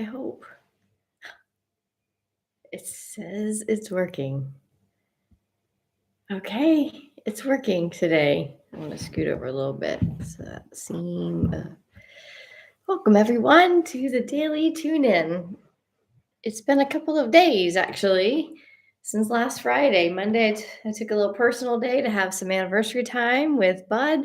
I hope. It says it's working. Okay, it's working today. I'm going to scoot over a little bit. Welcome, everyone, to the Daily Tune In. It's been a couple of days, actually, since last Friday. Monday, I took a little personal day to have some anniversary time with Bud.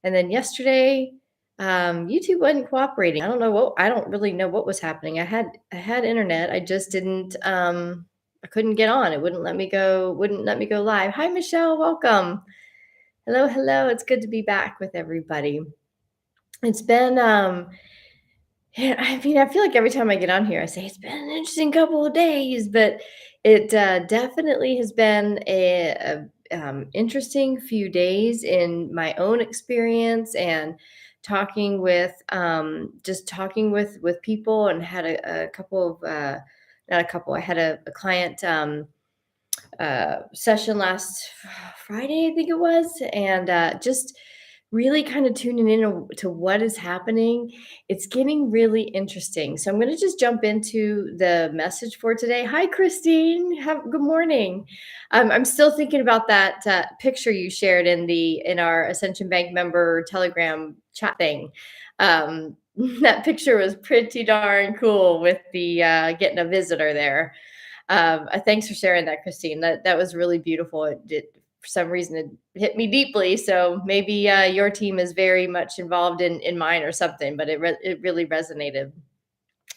And then yesterday, YouTube wasn't cooperating. I don't really know what was happening. I had internet. I just didn't I couldn't get on. It wouldn't let me go live. Hi Michelle, welcome. Hello, hello. It's good to be back with everybody. It's been yeah, I mean, I feel like every time I get on here, I say it's been an interesting couple of days, but it definitely has been a interesting few days in my own experience and talking with just talking with people and had a couple of not a couple. I had a client session last Friday, I think it was, and just really kind of tuning in to what is happening. It's getting really interesting. So I'm going to just jump into the message for today. Hi, Christine. Good morning. I'm still thinking about that picture you shared in our Ascension Bank member Telegram chat thing. That picture was pretty darn cool with the getting a visitor there. Thanks for sharing that, Christine. That was really beautiful. For some reason it hit me deeply. So maybe your team is very much involved in mine or something, but it really resonated.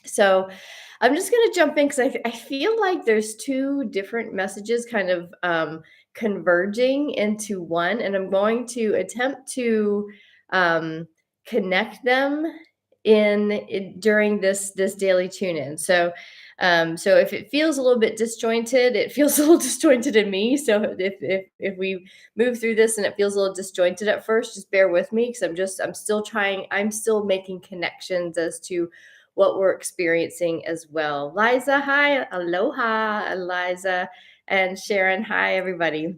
So I'm just going to jump in because I feel like there's two different messages kind of converging into one, and I'm going to attempt to um, connect them during this daily tune in. So if it feels a little bit disjointed, it feels a little disjointed in me. So if we move through this and it feels a little disjointed at first, just bear with me because I'm still making connections as to what we're experiencing as well. Liza, hi. Aloha, Liza. And Sharon, hi, everybody.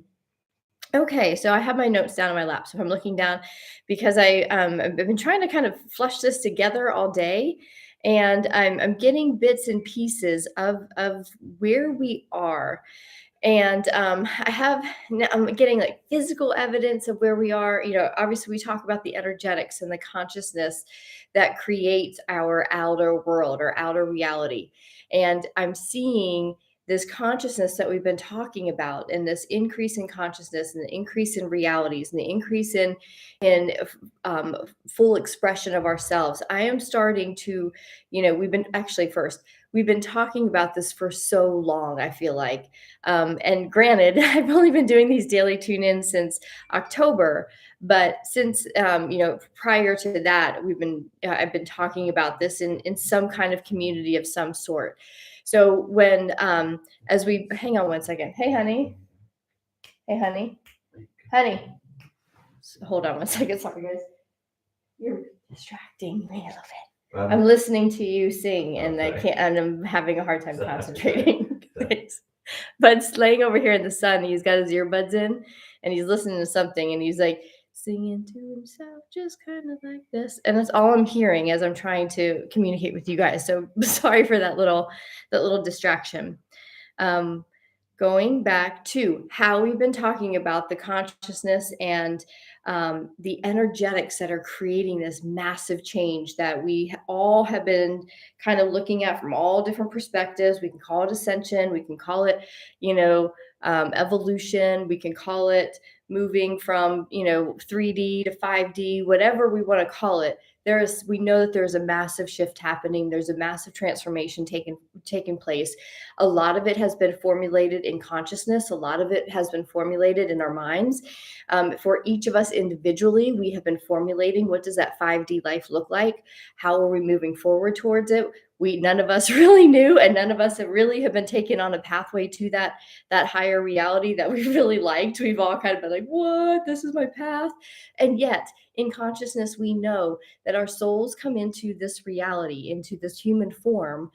Okay, so I have my notes down on my lap. So I'm looking down because I've been trying to kind of flush this together all day, and I'm getting bits and pieces of where we are. And I'm getting like physical evidence of where we are. Obviously, we talk about the energetics and the consciousness that creates our outer world or outer reality. And I'm seeing this consciousness that we've been talking about, and this increase in consciousness and the increase in realities and the increase in full expression of ourselves. I am starting to, we've been talking about this for so long, I feel like. And granted, I've only been doing these daily tune-ins since October, but since prior to that, I've been talking about this in some kind of community of some sort. So when as we hang on one second. Hey, honey. Hey, honey. Honey. Hold on one second. Sorry, guys. You're distracting me a little bit. I'm listening to you sing, and I can't. And I'm having a hard time concentrating. Thanks. Bud's laying over here in the sun. He's got his earbuds in, and he's listening to something, and he's like singing to himself, just kind of like this. And that's all I'm hearing as I'm trying to communicate with you guys. So sorry for that little distraction. Um, Going back to how we've been talking about the consciousness and the energetics that are creating this massive change that we all have been kind of looking at from all different perspectives. We can call it ascension, we can call it, evolution, we can call it moving from 3D to 5D, whatever we want to call it. We know that there's a massive shift happening. There's a massive transformation taking place. A lot of it has been formulated in consciousness. A lot of it has been formulated in our minds. For each of us individually, we have been formulating, what does that 5D life look like? How are we moving forward towards it? None of us really knew, and none of us have been taken on a pathway to that higher reality that we really liked. We've all kind of been like, what? This is my path. And yet in consciousness, we know that our souls come into this reality, into this human form,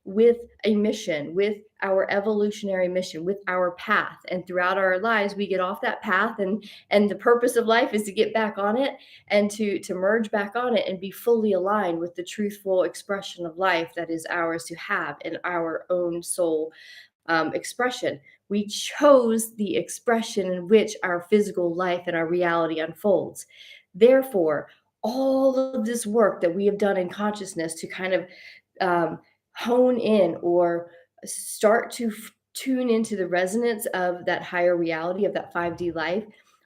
with a mission, with our evolutionary mission, with our path. And throughout our lives, we get off that path, and the purpose of life is to get back on it and to merge back on it and be fully aligned with the truthful expression of life that is ours to have in our own soul expression. We chose the expression in which our physical life and our reality unfolds. Therefore, all of this work that we have done in consciousness to kind of um, hone in or start to tune into the resonance of that higher reality of that 5D life,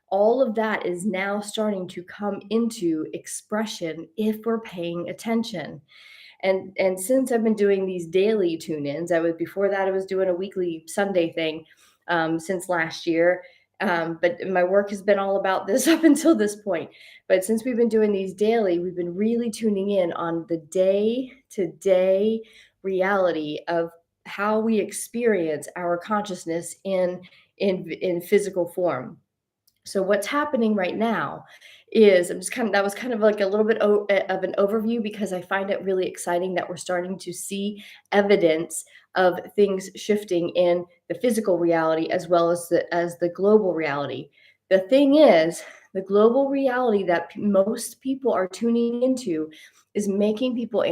all of that is now starting to come into expression if we're paying attention. And since I've been doing these daily tune-ins, I was before that I was doing a weekly Sunday thing since last year. But my work has been all about this up until this point. But since we've been doing these daily, we've been really tuning in on the day-to-day reality of how we experience our consciousness in physical form. So what's happening right now is I'm just kind of that was kind of like a little bit of an overview because I find it really exciting that we're starting to see evidence of things shifting in the physical reality as well as the global reality. The thing is, the global reality that most people are tuning into is making people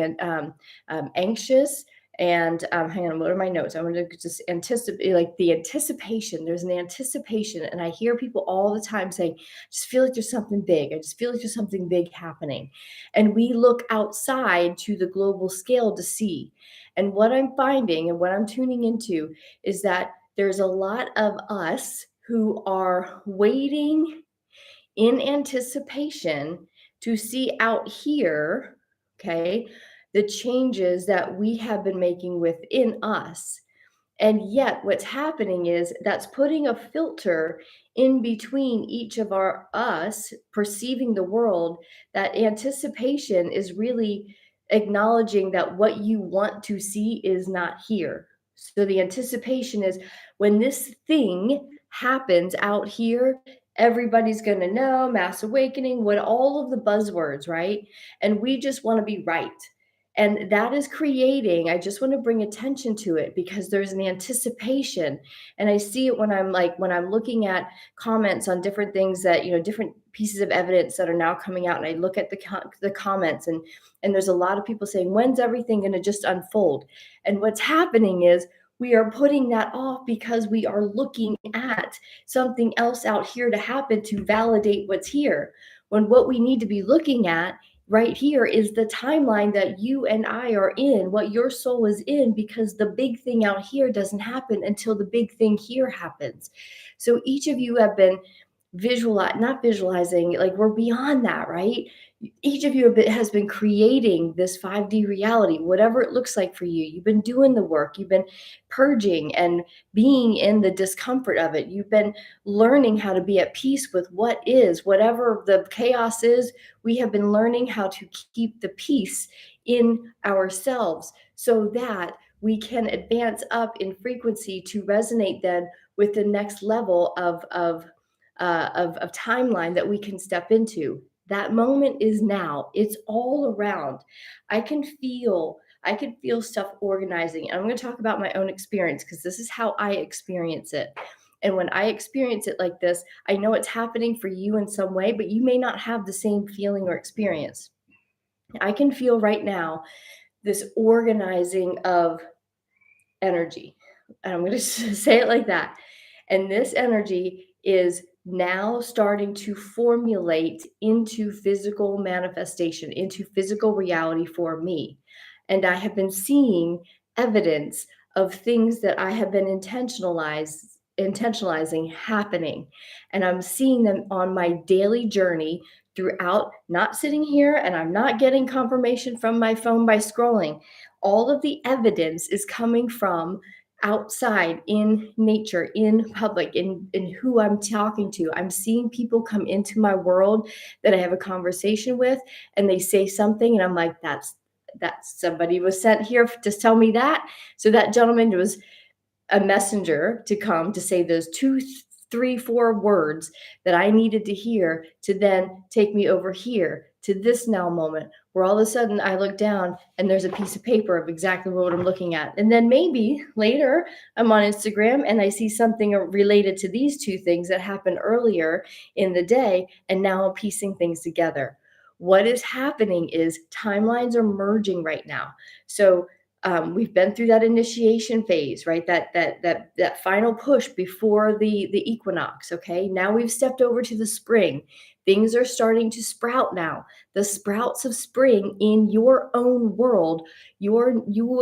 anxious and hang on, what are my notes? I want to just anticipate, like the anticipation. There's an anticipation, and I hear people all the time saying, "I just feel like there's something big. I just feel like there's something big happening." And we look outside to the global scale to see. And what I'm finding and what I'm tuning into is that there's a lot of us who are waiting in anticipation to see out here, okay, the changes that we have been making within us. And yet, what's happening is that's putting a filter in between each of our us perceiving the world. That anticipation is really acknowledging that what you want to see is not here. So the anticipation is when this thing happens out here, everybody's going to know mass awakening, what all of the buzzwords, right? And we just want to be right. And that is creating, I just want to bring attention to it because there's an anticipation. And I see it when I'm looking at comments on different things that, different pieces of evidence that are now coming out. And I look at the comments, and there's a lot of people saying, when's everything going to just unfold? And what's happening is we are putting that off because we are looking at something else out here to happen to validate what's here. When what we need to be looking at right here is the timeline that you and I are in, what your soul is in, because the big thing out here doesn't happen until the big thing here happens. So each of you have been not visualizing, like we're beyond that, right? Each of you has been creating this 5D reality, whatever it looks like for you. You've been doing the work, you've been purging and being in the discomfort of it. You've been learning how to be at peace with what is, whatever the chaos is. We have been learning how to keep the peace in ourselves so that we can advance up in frequency to resonate then with the next level of timeline that we can step into. That moment is now. It's all around. I can feel stuff organizing. And I'm going to talk about my own experience because this is how I experience it. And when I experience it like this, I know it's happening for you in some way, but you may not have the same feeling or experience. I can feel right now this organizing of energy. And I'm going to say it like that. And this energy is now starting to formulate into physical manifestation, into physical reality for me. And I have been seeing evidence of things that I have been intentionalizing happening. And I'm seeing them on my daily journey throughout, not sitting here and I'm not getting confirmation from my phone by scrolling. All of the evidence is coming from outside in nature, in public, in who I'm talking to. I'm seeing people come into my world that I have a conversation with, and they say something, and I'm like, that's somebody was sent here to tell me that. So that gentleman was a messenger to come to say those two, three, four words that I needed to hear to then take me over here to this now moment where all of a sudden I look down and there's a piece of paper of exactly what I'm looking at. And then maybe later I'm on Instagram and I see something related to these two things that happened earlier in the day. And now I'm piecing things together. What is happening is timelines are merging right now. So we've been through that initiation phase, right? That final push before the equinox. Okay, now we've stepped over to the spring. Things are starting to sprout now. The sprouts of spring in your own world. You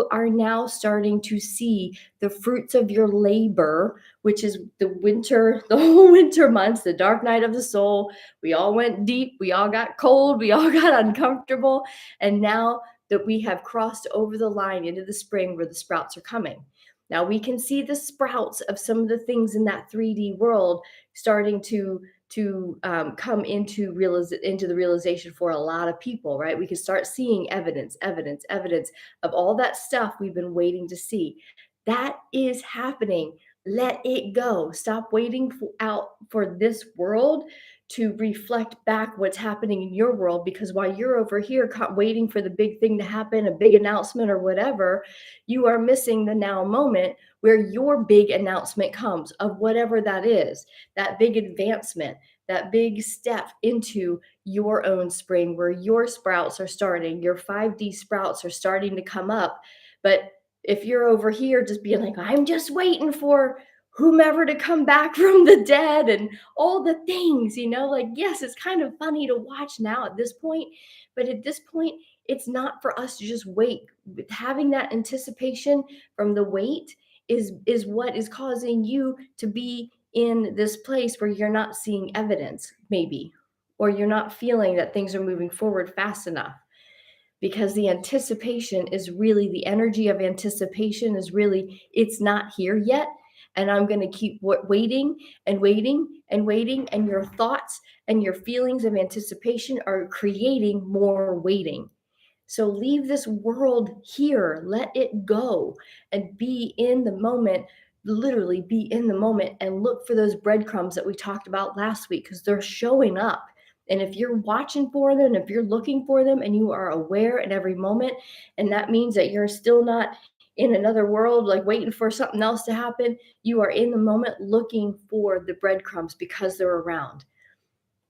are now starting to see the fruits of your labor, which is the winter, the whole winter months, the dark night of the soul. We all went deep. We all got cold. We all got uncomfortable, and now that we have crossed over the line into the spring where the sprouts are coming. Now we can see the sprouts of some of the things in that 3D world starting to come into the realization for a lot of people, right? We can start seeing evidence of all that stuff we've been waiting to see. That is happening. Let it go. Stop waiting out for this world to reflect back what's happening in your world, because while you're over here waiting for the big thing to happen, a big announcement or whatever, you are missing the now moment where your big announcement comes of whatever that is, that big advancement, that big step into your own spring where your sprouts are starting, your 5D sprouts are starting to come up. But if you're over here just being like, I'm just waiting for whomever to come back from the dead and all the things, like, yes, it's kind of funny to watch now at this point, but at this point, it's not for us to just wait. Having that anticipation from the wait is what is causing you to be in this place where you're not seeing evidence, maybe, or you're not feeling that things are moving forward fast enough, because the anticipation is really the energy of anticipation is really, it's not here yet, and I'm going to keep waiting and waiting and waiting, and your thoughts and your feelings of anticipation are creating more waiting. So leave this world here, let it go, and be in the moment. Literally be in the moment and look for those breadcrumbs that we talked about last week, because they're showing up. And if you're watching for them, if you're looking for them, and you are aware at every moment, and that means that you're still not in another world, like waiting for something else to happen, you are in the moment looking for the breadcrumbs because they're around.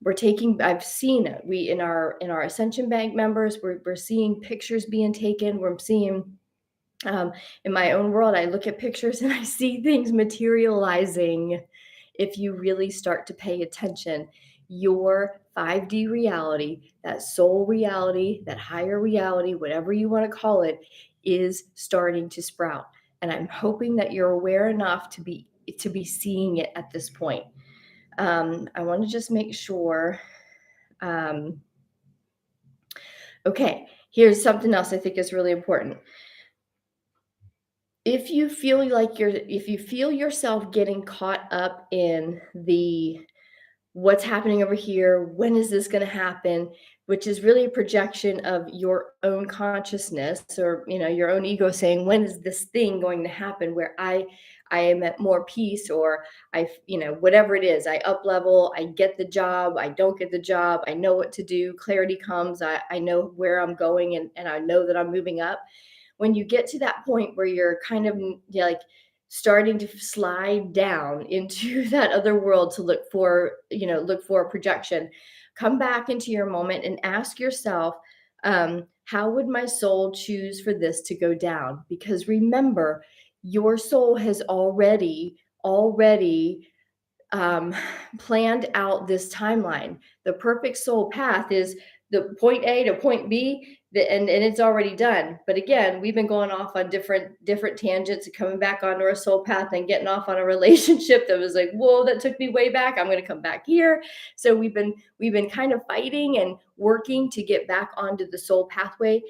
I've seen it. We in our Ascension Bank members, we're seeing pictures being taken. We're seeing in my own world, I look at pictures and I see things materializing. If you really start to pay attention, your 5D reality, that soul reality, that higher reality, whatever you want to call it, is starting to sprout. And I'm hoping that you're aware enough to be seeing it at this point. I want to just make sure. Um, okay, here's something else I think is really important. If you feel yourself getting caught up in the what's happening over here, when is this going to happen, which is really a projection of your own consciousness, or your own ego saying, when is this thing going to happen where I am at more peace, or whatever it is, I up level, I get the job, I don't get the job, I know what to do, clarity comes, I know where I'm going, and I know that I'm moving up. When you get to that point where you're kind of like starting to slide down into that other world to look for a projection, come back into your moment and ask yourself, how would my soul choose for this to go down? Because remember, your soul has already planned out this timeline. The perfect soul path is the point A to point B, and it's already done. But again, we've been going off on different tangents and coming back onto our soul path and getting off on a relationship that was like, whoa, that took me way back. I'm going to come back here. So we've been kind of fighting and working to get back onto the soul pathway.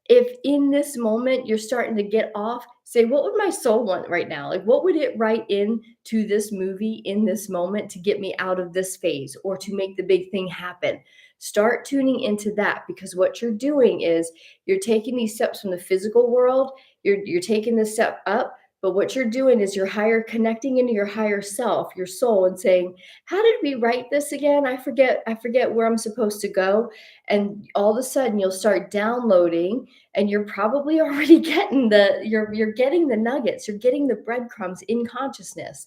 If in this moment you're starting to get off, say, what would my soul want right now? Like, what would it write into this movie in this moment to get me out of this phase or to make the big thing happen? Start tuning into that, because what you're doing is you're taking these steps from the physical world. You're taking this step up But what you're doing is you're higher connecting into your higher self, your soul, and saying, how did we write this again? I forget where I'm supposed to go. And all of a sudden you'll start downloading, and you're probably already getting you're getting the nuggets, you're getting the breadcrumbs in consciousness.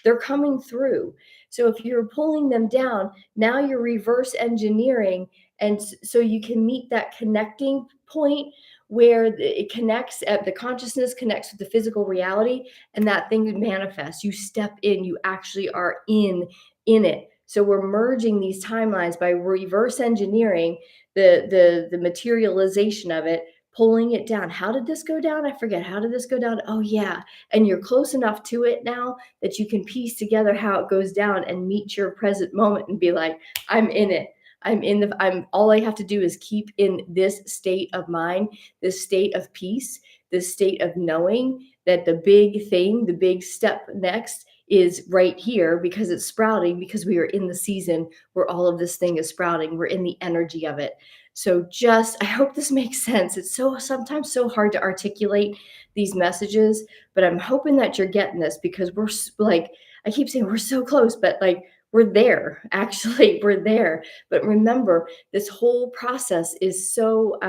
They're coming through. So if you're pulling them down, now you're reverse engineering. And so you can meet that connecting point where it connects at the consciousness connects with the physical reality, and that thing manifests. You step in, you actually are in it. So we're merging these timelines by reverse engineering the materialization of it, pulling it down. How did this go down? I forget. How did this go down? Oh yeah. And you're close enough to it now that you can piece together how it goes down and meet your present moment and be like, I'm in it. I'm all I have to do is keep in this state of mind, this state of peace, this state of knowing that the big thing, the big step next is right here because it's sprouting, because we are in the season where all of this thing is sprouting. We're in the energy of it. So I hope this makes sense. It's sometimes so hard to articulate these messages, but I'm hoping that you're getting this because like, I keep saying we're so close, but like, we're there. Actually, we're there. But remember, this whole process is so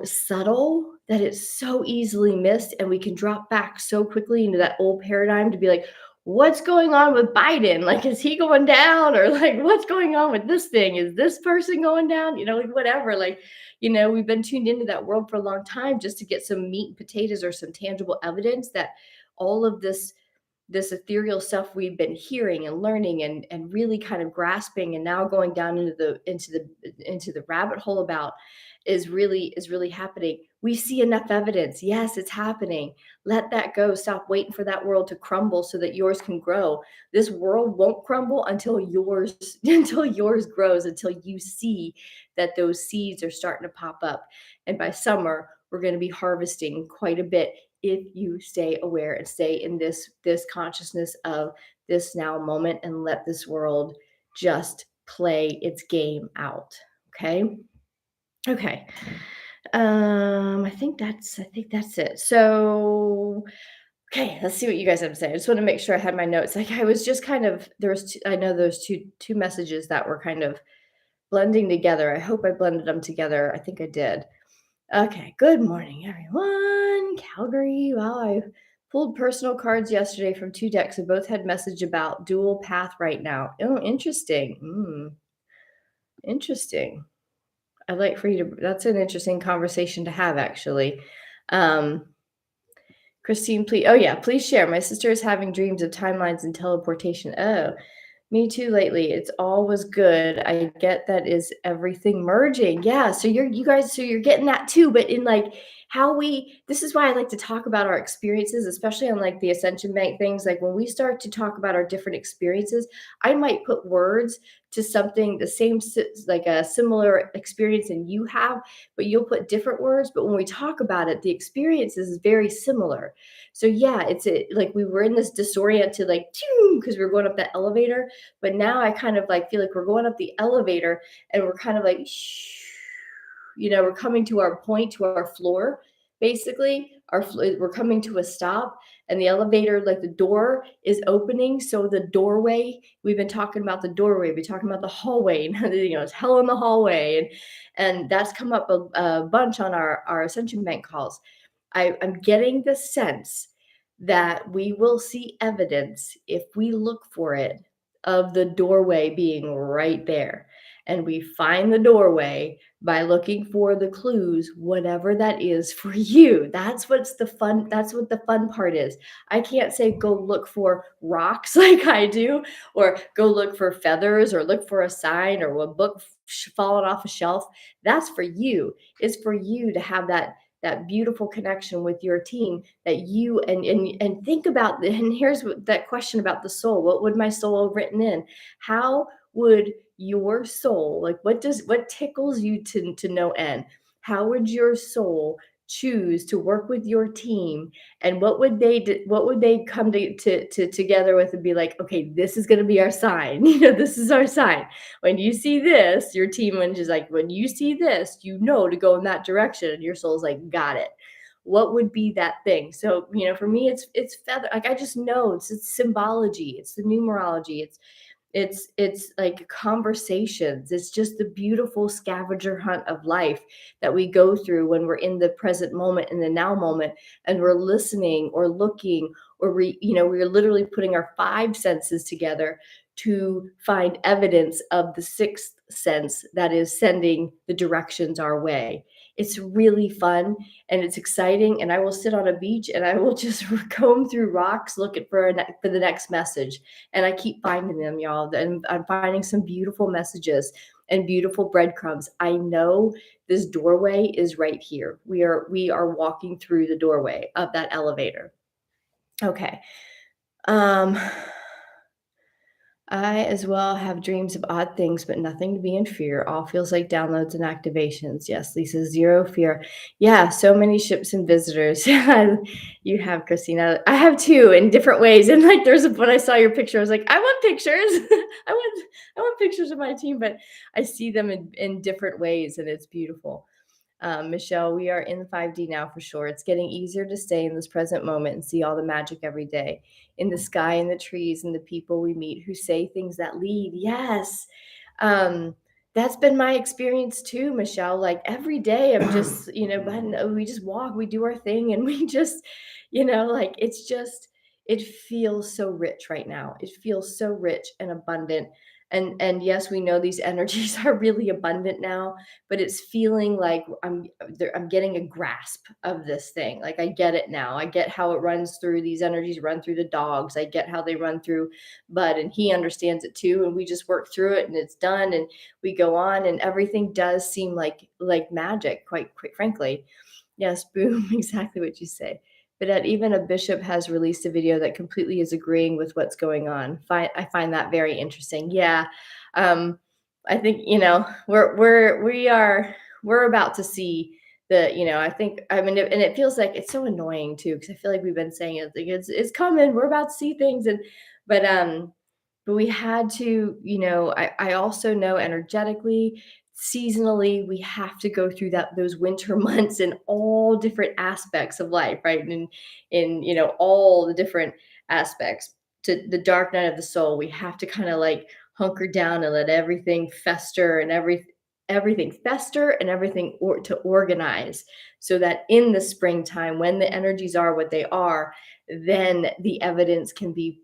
subtle that it's so easily missed, and we can drop back so quickly into that old paradigm to be like, what's going on with Biden? Like, is he going down? Or like, what's going on with this thing? Is this person going down? Like whatever. Like, we've been tuned into that world for a long time just to get some meat and potatoes or some tangible evidence that all of this ethereal stuff we've been hearing and learning and really kind of grasping and now going down into the rabbit hole about is really happening. We see enough evidence. Yes, it's happening. Let that go. Stop waiting for that world to crumble so that yours can grow. This world won't crumble until yours until yours grows, until you see that those seeds are starting to pop up. And by summer, we're going to be harvesting quite a bit if you stay aware and stay in this consciousness of this now moment and let this world just play its game out. Okay. I think that's it. So, okay, let's see what you guys have to say. I just want to make sure I had my notes. Like I was just kind of I know there's two messages that were kind of blending together. I hope I blended them together. I think I did. Okay, good morning, everyone. Calgary. Wow, I pulled personal cards yesterday from two decks and both had message about dual path right now. Oh, interesting. Interesting. I'd like for you to, that's an interesting conversation to have, actually. Um, Christine, please, oh yeah, please share. My sister is having dreams of timelines and teleportation. Oh, me too lately. It's always good. I get that is everything merging. Yeah. So you're getting that too, but in like this is why I like to talk about our experiences, especially on like the Ascension Bank things. Like when we start to talk about our different experiences, I might put words to something the same, like a similar experience than you have, but you'll put different words. But when we talk about it, the experience is very similar. So yeah, like we were in this disoriented, like, because we were going up that elevator, but now I kind of like feel like we're going up the elevator and we're kind of like, we're coming to our point, to our floor, basically. We're coming to a stop, and the elevator, like the door is opening. So the doorway, we've been talking about the doorway, we've been talking about the hallway, and it's hell in the hallway. And that's come up a bunch on our Ascension Bank calls. I'm getting the sense that we will see evidence if we look for it of the doorway being right there. And we find the doorway by looking for the clues, whatever that is for you. That's what the fun part is. I can't say go look for rocks like I do, or go look for feathers, or look for a sign, or a book falling off a shelf. That's for you. It's for you to have that beautiful connection with your team, that you and think about. And here's that question about the soul. What would my soul have written in? How would your soul, like, what tickles you to no end? How would your soul choose to work with your team, and what would they come to together with and be like, okay, this is going to be our sign. This is our sign. When you see this, your team is like, when you see this, to go in that direction, and your soul's like, got it. what would be that thing? So, for me, it's feather. Like, I just know it's symbology, it's the numerology, it's like conversations. It's just the beautiful scavenger hunt of life that we go through when we're in the present moment, in the now moment, and we're listening or looking, or we're literally putting our five senses together to find evidence of the sixth sense that is sending the directions our way. It's really fun and it's exciting. And I will sit on a beach and I will just comb through rocks looking for the next message, and I keep finding them, y'all. And I'm finding some beautiful messages and beautiful breadcrumbs. I know this doorway is right here. We are walking through the doorway of that elevator. Okay. Um I as well have dreams of odd things, but nothing to be in fear. All feels like downloads and activations. Yes, Lisa, zero fear. Yeah, so many ships and visitors. You have, Christina. I have too, in different ways. And like, when I saw your picture, I was like, I want pictures. I want pictures of my team, but I see them in different ways, and it's beautiful. Michelle, we are in 5D now for sure. It's getting easier to stay in this present moment and see all the magic every day in the sky and the trees and the people we meet who say things that lead. Yes. Um, that's been my experience too, Michelle. Like every day, I'm just, but we just walk, we do our thing, and we just, like it feels so rich right now. It feels so rich and abundant. And yes, we know these energies are really abundant now, but it's feeling like I'm getting a grasp of this thing. Like I get it now. I get how it runs through, these energies run through the dogs. I get how they run through Bud, and he understands it too. And we just work through it, and it's done, and we go on, and everything does seem like magic, quite frankly. Yes, boom, exactly what you say. But even a bishop has released a video that completely is agreeing with what's going on. I find that very interesting. Yeah, um, I think we're about to see I think, I mean, and it feels like it's so annoying too, because I feel like we've been saying it, like it's coming. We're about to see things, but um, but we had to, I also know energetically, seasonally, we have to go through those winter months in all different aspects of life, right? And in all the different aspects, to the dark night of the soul, we have to kind of like hunker down and let everything fester, and everything fester, and everything to organize, so that in the springtime, when the energies are what they are, then the evidence can be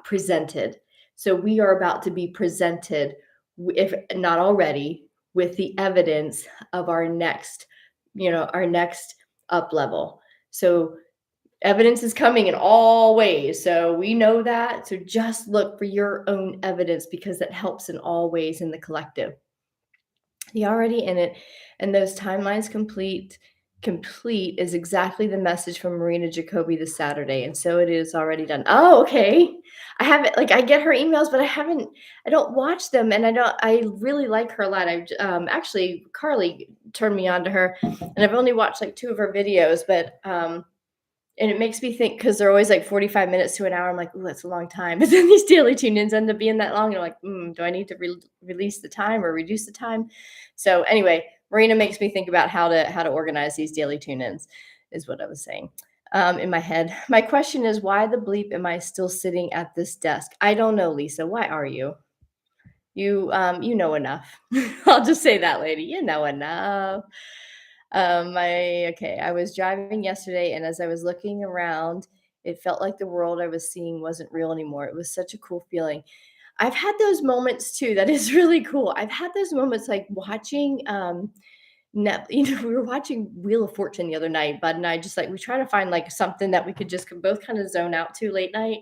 presented. So we are about to be presented, if not already, with the evidence of our next up level. So evidence is coming in all ways. So we know that. So just look for your own evidence, because that helps in all ways in the collective. The already in it, and those timelines complete is exactly the message from Marina Jacoby this Saturday, and so it is already done. Oh, okay. I haven't, like, I get her emails, but I don't watch them, and I really like her a lot. Actually, Carly turned me on to her, and I've only watched like two of her videos, but and it makes me think, because they're always like 45 minutes to an hour. I'm like, ooh, that's a long time. But then these daily tune-ins end up being that long. And I'm like, do I need to release the time or reduce the time? So anyway, Marina makes me think about how to organize these daily tune-ins, is what I was saying in my head. My question is, why the bleep am I still sitting at this desk? I don't know, Lisa. Why are you? You know enough. I'll just say that, lady. You know enough. I was driving yesterday, and as I was looking around, it felt like the world I was seeing wasn't real anymore. It was such a cool feeling. I've had those moments too. That is really cool. I've had those moments like watching we were watching Wheel of Fortune the other night, Bud and I, just like we try to find like something that we could just both kind of zone out to late night.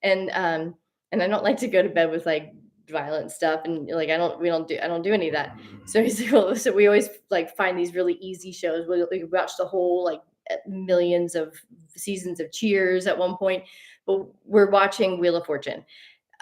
And I don't like to go to bed with like violent stuff, and like I don't do any of that. So so we always like find these really easy shows. We watch the whole like millions of seasons of Cheers at one point, but we're watching Wheel of Fortune.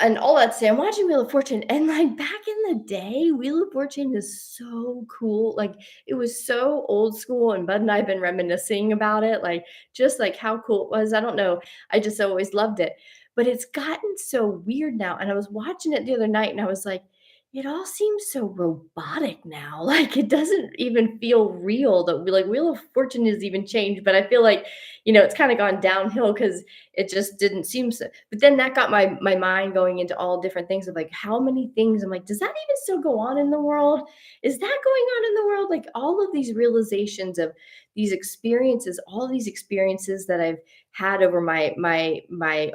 And all that to say, I'm watching Wheel of Fortune, and like back in the day, Wheel of Fortune is so cool. Like it was so old school, and Bud and I have been reminiscing about it, like just like how cool it was. I don't know. I just always loved it. But it's gotten so weird now. And I was watching it the other night, and I was like, it all seems so robotic now. Like it doesn't even feel real. That we like Wheel of Fortune has even changed, but I feel like, it's kind of gone downhill because it just didn't seem so. But then that got my mind going into all different things of like how many things. I'm like, does that even still go on in the world? Is that going on in the world? Like all of these realizations of these experiences, all these experiences that I've had over my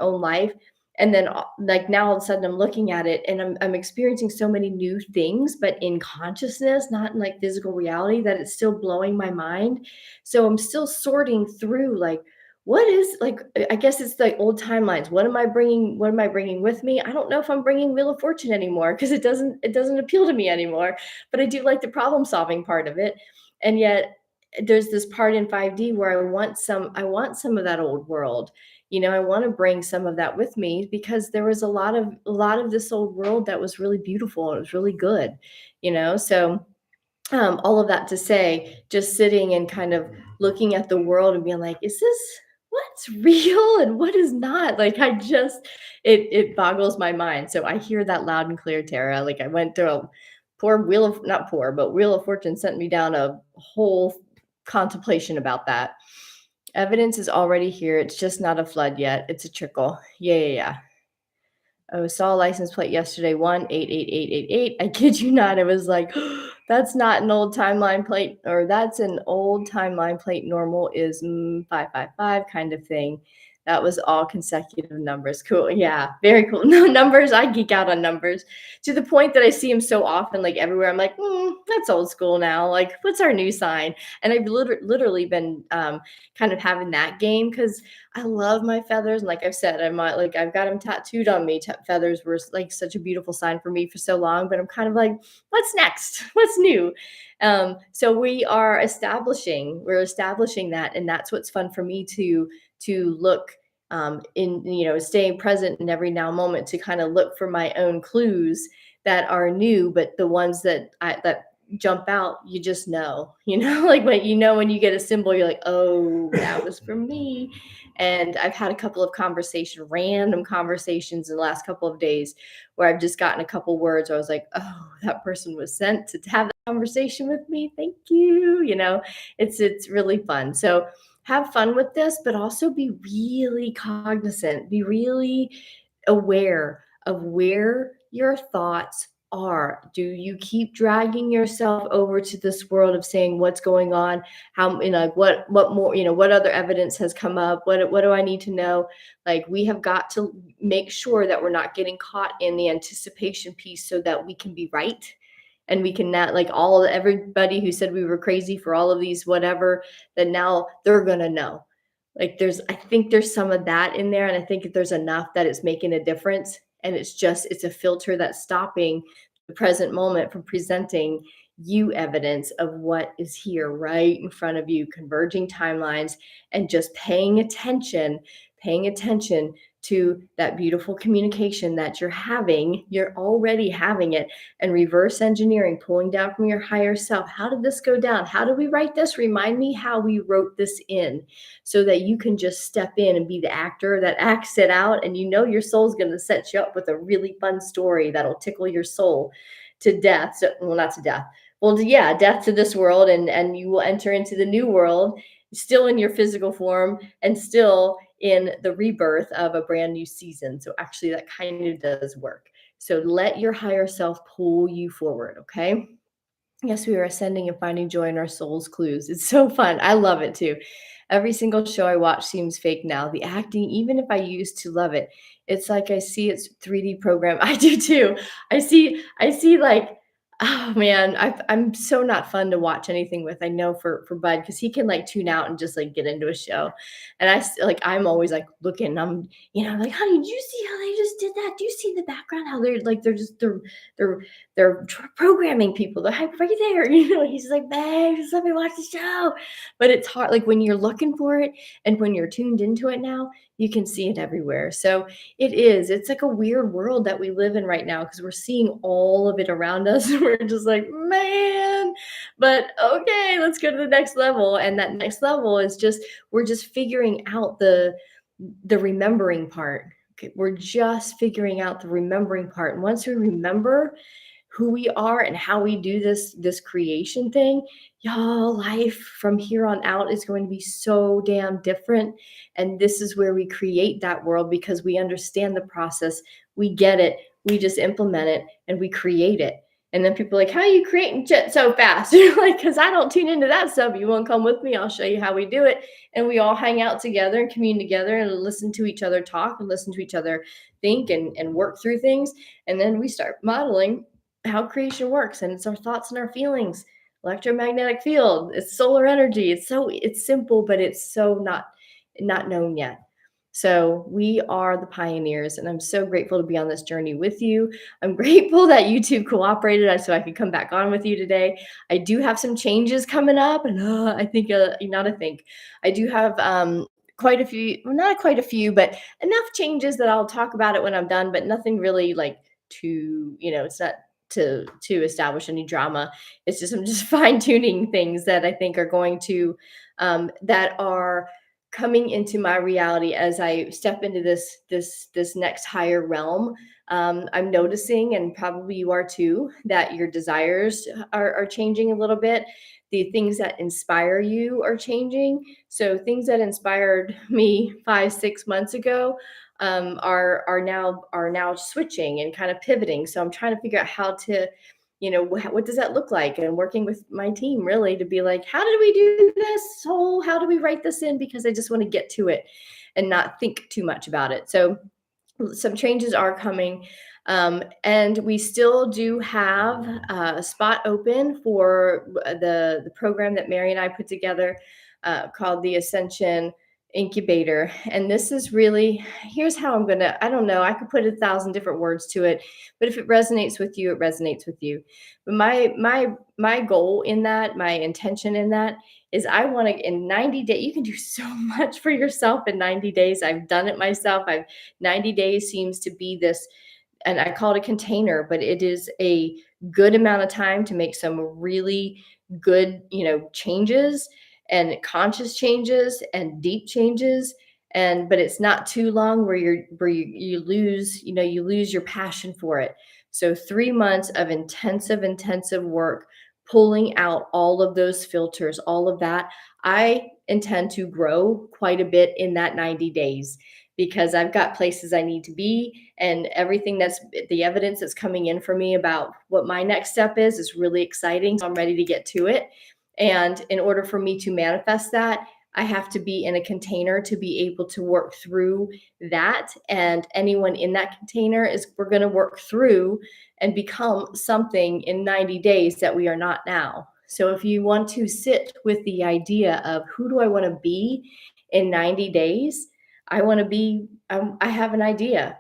own life, and then like now all of a sudden I'm looking at it and I'm experiencing so many new things, but in consciousness, not in like physical reality, that it's still blowing my mind. So I'm still sorting through like what is like, I guess it's like old timelines. What am I bringing with me? I don't know if I'm bringing Wheel of Fortune anymore because it doesn't appeal to me anymore, but I do like the problem solving part of it. And yet there's this part in 5D where I want some of that old world. I want to bring some of that with me because there was a lot of this old world that was really beautiful and it was really good. So all of that to say, just sitting and kind of looking at the world and being like, is this what's real and what is not? Like I just it boggles my mind. So I hear that loud and clear, Tara. Like I went through a poor wheel of not poor, but Wheel of Fortune sent me down a whole contemplation about that. Evidence is already here. It's just not a flood yet. It's a trickle. Yeah, yeah, yeah. I saw a license plate yesterday, 1888888. I kid you not. It was like, that's not an old timeline plate, or that's an old timeline plate. Normal is 555 kind of thing. That was all consecutive numbers. Cool. Yeah, very cool. No numbers. I geek out on numbers to the point that I see them so often, like everywhere. I'm like, that's old school now. Like, what's our new sign? And I've literally been kind of having that game because I love my feathers. And like I've said, like I've got them tattooed on me. Feathers were like such a beautiful sign for me for so long, but I'm kind of like, what's next? What's new? So we're establishing that, and that's what's fun for me to look in staying present in every now moment to kind of look for my own clues that are new, but the ones that jump out, you just know, like when you get a symbol, you're like, oh, that was for me. And I've had a couple of random conversations in the last couple of days where I've just gotten a couple words where I was like, oh, that person was sent to have that conversation with me. Thank you. It's really fun. So have fun with this, but also be really cognizant, be really aware of where your thoughts are. Do you keep dragging yourself over to this world of saying what's going on? How, like what more, what other evidence has come up? What do I need to know? Like we have got to make sure that we're not getting caught in the anticipation piece so that we can be right. And we can not like everybody who said we were crazy for all of these whatever, that now they're gonna know. Like I think there's some of that in there, and I think if there's enough that it's making a difference, and it's a filter that's stopping the present moment from presenting you evidence of what is here right in front of you, converging timelines, and just paying attention to that beautiful communication that you're already having it, and reverse engineering, pulling down from your higher self. How did this go down? How did we write this? Remind me how we wrote this in, so that you can just step in and be the actor that acts it out. And your soul's going to set you up with a really fun story that'll tickle your soul to death. So, well, not to death. Well, yeah, death to this world, and you will enter into the new world, still in your physical form and still in the rebirth of a brand new season. So actually, that kind of does work. So let your higher self pull you forward. Okay. Yes, we are ascending and finding joy in our soul's clues. It's so fun. I love it too. Every single show I watch seems fake now. The acting, even if I used to love it, it's like I see it's 3D program. I do too. I see like, oh man, I'm so not fun to watch anything with. I know for Bud, because he can like tune out and just like get into a show, and I'm always like looking. Like, honey, did you see how they just did that? Do you see the background? How they're programming people. They're like right there. He's like, babe, just let me watch the show. But it's hard. Like when you're looking for it and when you're tuned into it now, you can see it everywhere. So it's like a weird world that we live in right now because we're seeing all of it around us. And we're just like, man, but okay, let's go to the next level. And that next level is we're just figuring out the remembering part. Okay, we're just figuring out the remembering part. And once we remember, who we are and how we do this creation thing, y'all, life from here on out is going to be so damn different. And this is where we create that world because we understand the process, we get it, we just implement it, and we create it. And then people are like, how are you creating shit so fast? You're like, because I don't tune into that stuff. You want to come with me? I'll show you how we do it. And we all hang out together and commune together and listen to each other talk and listen to each other think and work through things. And then we start modeling how creation works. And it's our thoughts and our feelings, electromagnetic field, it's solar energy. It's simple, but it's so not known yet. So we are the pioneers, and I'm so grateful to be on this journey with you. I'm grateful that YouTube cooperated so I could come back on with you today. I do have some changes coming up, and I do have quite a few, well, not quite a few, but enough changes that I'll talk about it when I'm done, but nothing really like it's not to establish any drama. It's just I'm just fine tuning things that I think are going to that are coming into my reality as I step into this next higher realm. I'm noticing, and probably you are too, that your desires are changing a little bit. The things that inspire you are changing. So things that inspired me 5 6 months ago are now switching and kind of pivoting. So I'm trying to figure out how to what does that look like, and working with my team really to be like, how did we do this, so how do we write this in, because I just want to get to it and not think too much about it. So some changes are coming, and we still do have a spot open for the program that Mary and I put together, called the Ascension Incubator. And this is really, here's how I'm gonna, I don't know, I could put 1,000 different words to it, but if it resonates with you, it resonates with you. But my goal in that, my intention in that, is I want to, in 90 days, you can do so much for yourself in 90 days. I've done it myself. 90 days seems to be this, and I call it a container, but it is a good amount of time to make some really good, changes, and conscious changes and deep changes. And but it's not too long where you lose, you lose your passion for it. So 3 months of intensive work, pulling out all of those filters, all of that. I intend to grow quite a bit in that 90 days because I've got places I need to be, and everything that's the evidence that's coming in for me about what my next step is really exciting. So I'm ready to get to it. And in order for me to manifest that, I have to be in a container to be able to work through that. And anyone in that container we're going to work through and become something in 90 days that we are not now. So if you want to sit with the idea of who do I want to be in 90 days, I want to be, I have an idea.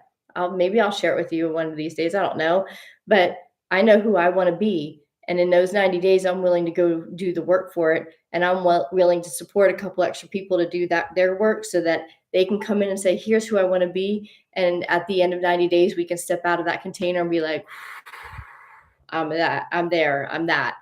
Maybe I'll share it with you one of these days. I don't know, but I know who I want to be. And in those 90 days, I'm willing to go do the work for it. And I'm willing to support a couple extra people to do their work so that they can come in and say, here's who I want to be. And at the end of 90 days, we can step out of that container and be like, I'm that, I'm there, I'm that.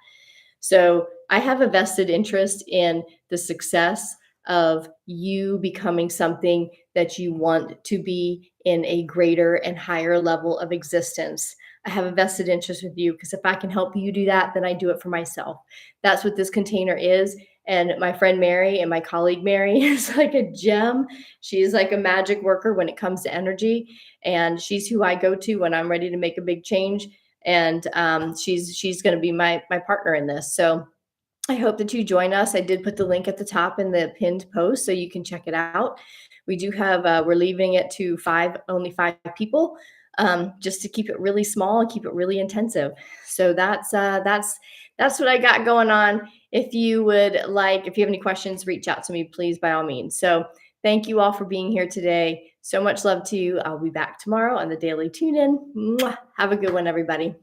So I have a vested interest in the success of you becoming something that you want to be in a greater and higher level of existence. I have a vested interest with you because if I can help you do that, then I do it for myself. That's what this container is. And my friend Mary and my colleague Mary is like a gem. She is like a magic worker when it comes to energy. And she's who I go to when I'm ready to make a big change. And she's going to be my partner in this. So I hope that you join us. I did put the link at the top in the pinned post so you can check it out. We do have, we're leaving it to only five people, just to keep it really small and keep it really intensive. So that's what I got going on. If you have any questions, reach out to me, please, by all means. So thank you all for being here today. So much love to you. I'll be back tomorrow on the Daily Tune In. Mwah. Have a good one, everybody.